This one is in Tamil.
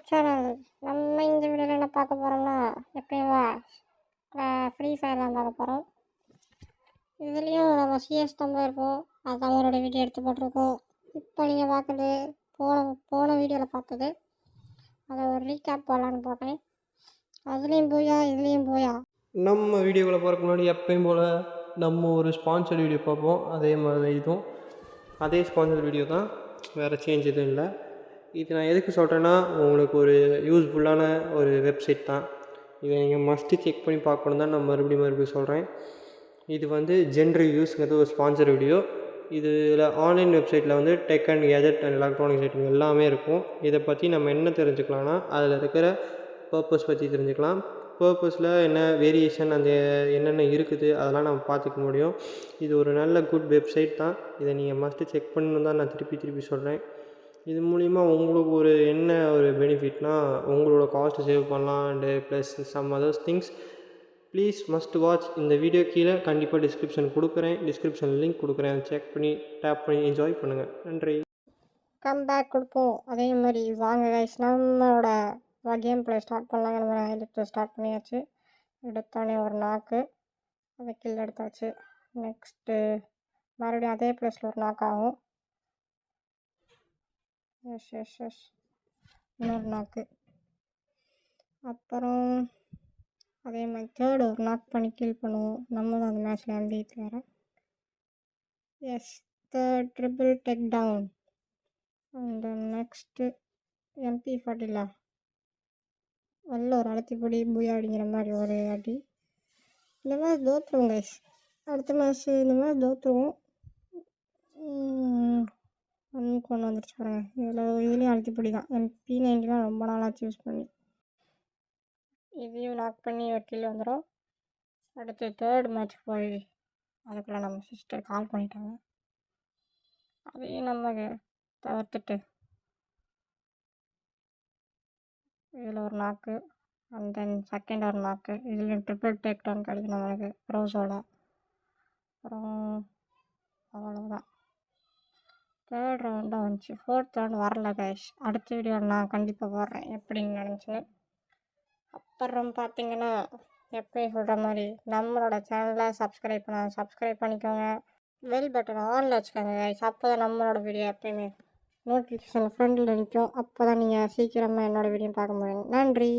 சேனல். நம்ம இந்த வீடியோவில் என்ன பார்க்க போகிறோம்னா, எப்பயும் ஃப்ரீ ஃபயர் தான் பார்க்க போகிறோம். இதுலேயும் நம்ம சிஎஸ் தான் போயிருக்கோம். அதுதான் அவரோட வீடியோ எடுத்து போட்டிருக்கோம். இப்போ நீங்கள் பார்க்குறது போன வீடியோவில் பார்த்தது. அதை ஒரு ரீகேப் போடலான்னு போட்டேன். அதுலேயும் போயா இதுலேயும் போயா. நம்ம வீடியோவில் பார்க்க முன்னாடி எப்பயும் போல் நம்ம ஒரு ஸ்பான்சர்ட் வீடியோ பார்ப்போம். அதே மாதிரி தான் இதுவும் அதே ஸ்பான்சர்ட் வீடியோ தான், வேறு சேஞ்ச் எதுவும் இல்லை. இது நான் எதுக்கு சொல்கிறேன்னா, உங்களுக்கு ஒரு யூஸ்ஃபுல்லான ஒரு வெப்சைட் தான். இதை நீங்கள் மஸ்ட்டு செக் பண்ணி பார்க்கணும் தான் நான் மறுபடியும் சொல்கிறேன். இது வந்து ஜென் ரிவ்யூஸ்ங்கிறது ஒரு ஸ்பான்சர் வீடியோ. இதில் ஆன்லைன் வெப்சைட்டில் வந்து tech and gadget and electronics item எல்லாமே இருக்கும். இதை பற்றி நம்ம என்ன தெரிஞ்சுக்கலாம்னா, அதில் இருக்கிற பர்பஸ் பற்றி தெரிஞ்சுக்கலாம். பர்பஸில் என்ன வேரியேஷன் அந்த என்னென்ன இருக்குது அதெல்லாம் நம்ம பார்த்துக்க முடியும். இது ஒரு நல்ல குட் வெப்சைட் தான். இதை நீங்கள் மஸ்ட்டு செக் பண்ணணும் தான் நான் திருப்பி சொல்கிறேன். இது மூலிமா உங்களுக்கு ஒரு என்ன ஒரு பெனிஃபிட்னா, உங்களோட காஸ்ட்டு சேவ் பண்ணலாம் and plus some others things. Please must watch. இந்த வீடியோ கீழே கண்டிப்பாக டிஸ்கிரிப்ஷன் லிங்க் கொடுக்குறேன். செக் பண்ணி டேப் பண்ணி என்ஜாய் பண்ணுங்கள். நன்றி. கம் பேக் கொடுப்போம். அதே மாதிரி வாங்க கைஸ், நம்மளோட கேம் பிளே ஸ்டார்ட் பண்ணலாங்க. நம்ம ஹைலைட் ஸ்டார்ட் பண்ணியாச்சு. எடுத்தோடனே ஒரு நாக்கு, அதை கில் எடுத்தாச்சு. நெக்ஸ்ட்டு மறுபடியும் அதே ப்ளேஸில் ஒரு நாக்கு ஆகும். எஸ் இன்னொரு நாக்கு. அப்புறம் அதே மாதிரி தேர்டு ஒரு நாக் பண்ணி கில் பண்ணுவோம். நம்ம தான் அந்த மேட்ச்சில் MVP வேறு. Yes, third triple takedown. And next MP40 நல்ல ஒரு அழுத்திப்படி புயாடிங்கிற மாதிரி ஒரு அடி. இந்த மாதிரி தோற்றுருவோம் கைஸ். அடுத்த மேட்ச் இந்த மாதிரி தோற்றுருவோம். கொண்டு வந்துருச்சு பாருங்க. இதுலேயும் அழுத்திப்படி தான். MP90 ரொம்ப நாளாக யூஸ் பண்ணி இதையும் நாக் பண்ணி ஒரு கில் வந்துடும். அடுத்து தேர்ட் மேட்ச் போய் அதுக்குள்ளே நம்ம சிஸ்டர் கால் பண்ணிட்டாங்க. அதையும் நம்ம தவிர்த்துட்டு இதில் ஒரு நாக்கு அண்ட் தென் செகண்ட் ஒரு நாக்கு. இதுலேயும் ட்ரிபிள் டேக் டவுன் கிடைக்கும் நம்மளுக்கு ரோஸோட. அப்புறம் அவ்வளோதான். தேர்ட் ரவுண்டாக வந்துச்சு. ஃபோர்த் ரவுண்ட் வரல கைஸ். அடுத்த வீடியோ நான் கண்டிப்பாக போடுறேன் எப்படின்னு நினச்சின்னு. அப்புறம் பார்த்தீங்கன்னா, எப்பயும் சொல்கிற மாதிரி நம்மளோட சேனலை சப்ஸ்கிரைப் பண்ணிக்கோங்க. பெல் பட்டன் ஆனில் வச்சுக்கோங்க கைஸ். அப்போ தான் நம்மளோட வீடியோ எப்பயுமே நோட்டிஃபிகேஷன் ஃப்ரெண்டில் நிற்கும். அப்போ தான் நீங்கள் சீக்கிரமாக என்னோடய வீடியோ பார்க்க முடியும். நன்றி.